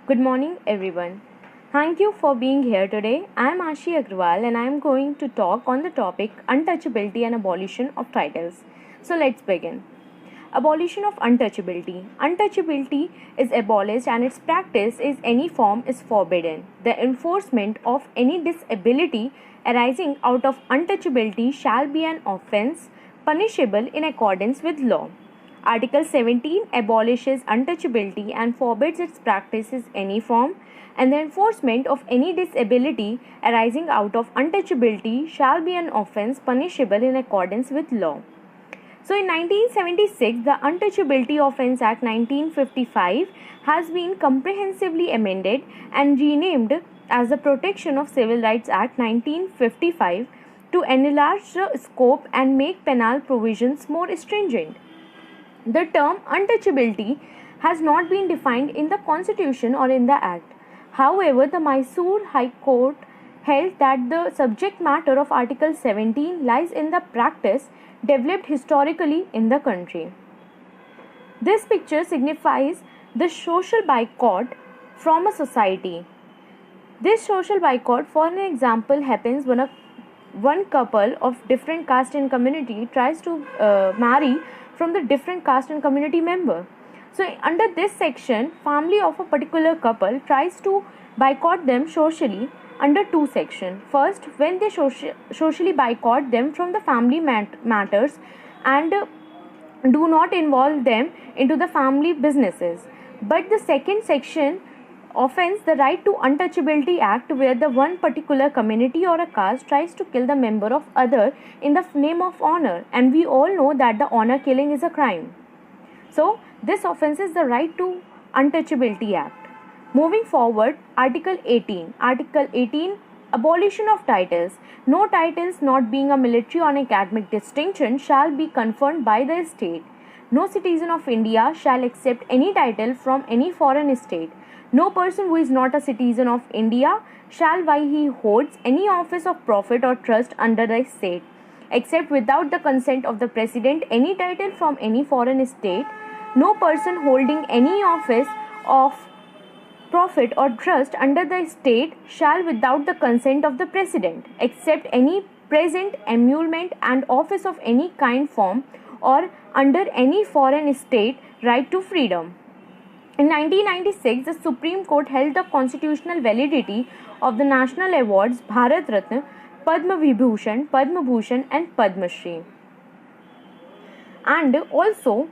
Good morning, everyone. Thank you for being here today. I am Ashi Agrawal and I am going to talk on the topic Untouchability and Abolition of Titles. So let's begin. Abolition of untouchability. Untouchability is abolished and its practice is any form is forbidden. The enforcement of any disability arising out of untouchability shall be an offence punishable in accordance with law. Article 17 abolishes untouchability and forbids its practice in any form, and the enforcement of any disability arising out of untouchability shall be an offence punishable in accordance with law. So in 1976, the Untouchability Offence Act 1955 has been comprehensively amended and renamed as the Protection of Civil Rights Act 1955 to enlarge the scope and make penal provisions more stringent. The term untouchability has not been defined in the Constitution or in the Act. However, the Mysore High Court held that the subject matter of Article 17 lies in the practice developed historically in the country. This picture signifies the social boycott from a society. This social boycott, for an example, happens when one couple of different caste and community tries to marry from the different caste and community member. So under this section, family of a particular couple tries to boycott them socially under two sections. First, when they socially boycott them from the family matters and do not involve them into the family businesses. But the second section offends the Right to Untouchability Act, where the one particular community or a caste tries to kill the member of other in the name of honor, and we all know that the honor killing is a crime. So this offenses the Right to Untouchability Act. Moving forward, Article 18. Article 18, Abolition of Titles. No titles not being a military or academic distinction shall be conferred by the state. No citizen of India shall accept any title from any foreign state. No person who is not a citizen of India shall, while he holds any office of profit or trust under the state, accept without the consent of the President any title from any foreign state. No person holding any office of profit or trust under the state shall, without the consent of the President, accept any present, emolument, and office of any kind, form, or under any foreign state right to freedom. In 1996, the Supreme Court held the constitutional validity of the national awards Bharat Ratna, Padma Vibhushan, Padma Bhushan, and Padma Shri. And also,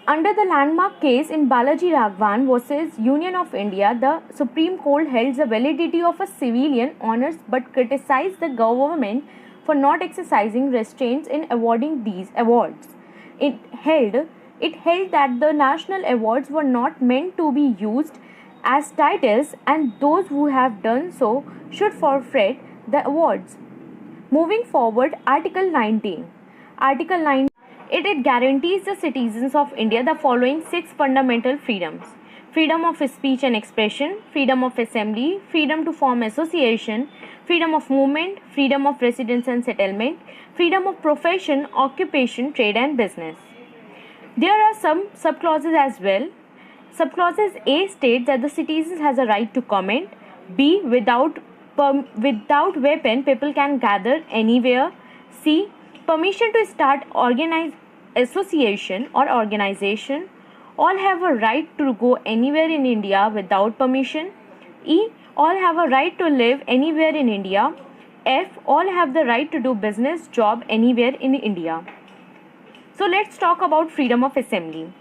under the landmark case in Balaji Raghavan versus Union of India, the Supreme Court held the validity of a civilian honors but criticized the government for not exercising restraints in awarding these awards. It held that the national awards were not meant to be used as titles, and those who have done so should forfeit the awards. Moving forward, Article 19. Article 19. It guarantees the citizens of India the following 6 fundamental freedoms: freedom of speech and expression, freedom of assembly, freedom to form association, freedom of movement, freedom of residence and settlement, freedom of profession, occupation, trade and business. There are some subclauses as well. Subclauses A states that the citizens has a right to comment. B, without weapon people can gather anywhere. C, permission to start association or organization. All have a right to go anywhere in India without permission. E, all have a right to live anywhere in India. F, all have the right to do business, job anywhere in India. So let's talk about freedom of assembly.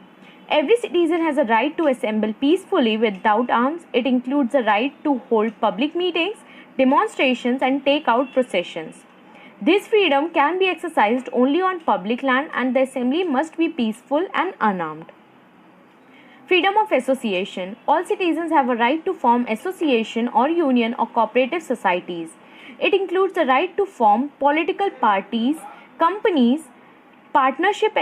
Every citizen has a right to assemble peacefully without arms. It includes the right to hold public meetings, demonstrations, and take out processions. This freedom can be exercised only on public land, and the assembly must be peaceful and unarmed. Freedom of association. All citizens have a right to form association or union or cooperative societies. It includes the right to form political parties, companies, partnership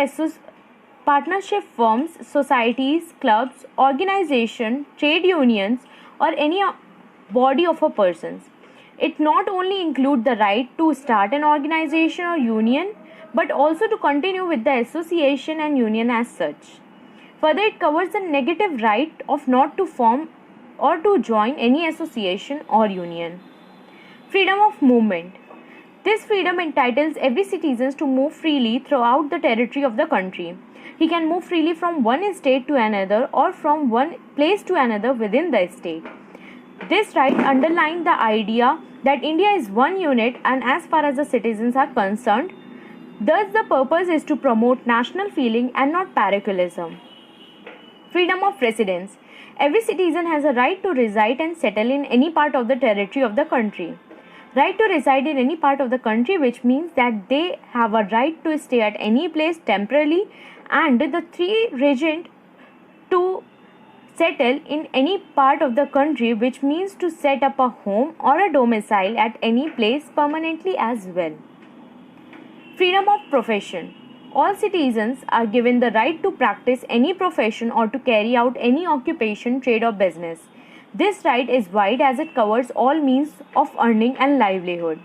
firms, societies, clubs, organizations, trade unions, or any body of a persons. It not only includes the right to start an organization or union, but also to continue with the association and union as such. Further, it covers the negative right of not to form or to join any association or union. Freedom of movement. This freedom entitles every citizen to move freely throughout the territory of the country. He can move freely from one state to another or from one place to another within the state. This right underlines the idea that India is one unit and as far as the citizens are concerned, thus the purpose is to promote national feeling and not parochialism. Freedom of residence. Every citizen has a right to reside and settle in any part of the territory of the country. Right to reside in any part of the country, which means that they have a right to stay at any place temporarily, and the three regent to settle in any part of the country, which means to set up a home or a domicile at any place permanently as well. Freedom of profession. All citizens are given the right to practice any profession or to carry out any occupation, trade or business. This right is wide as it covers all means of earning and livelihood.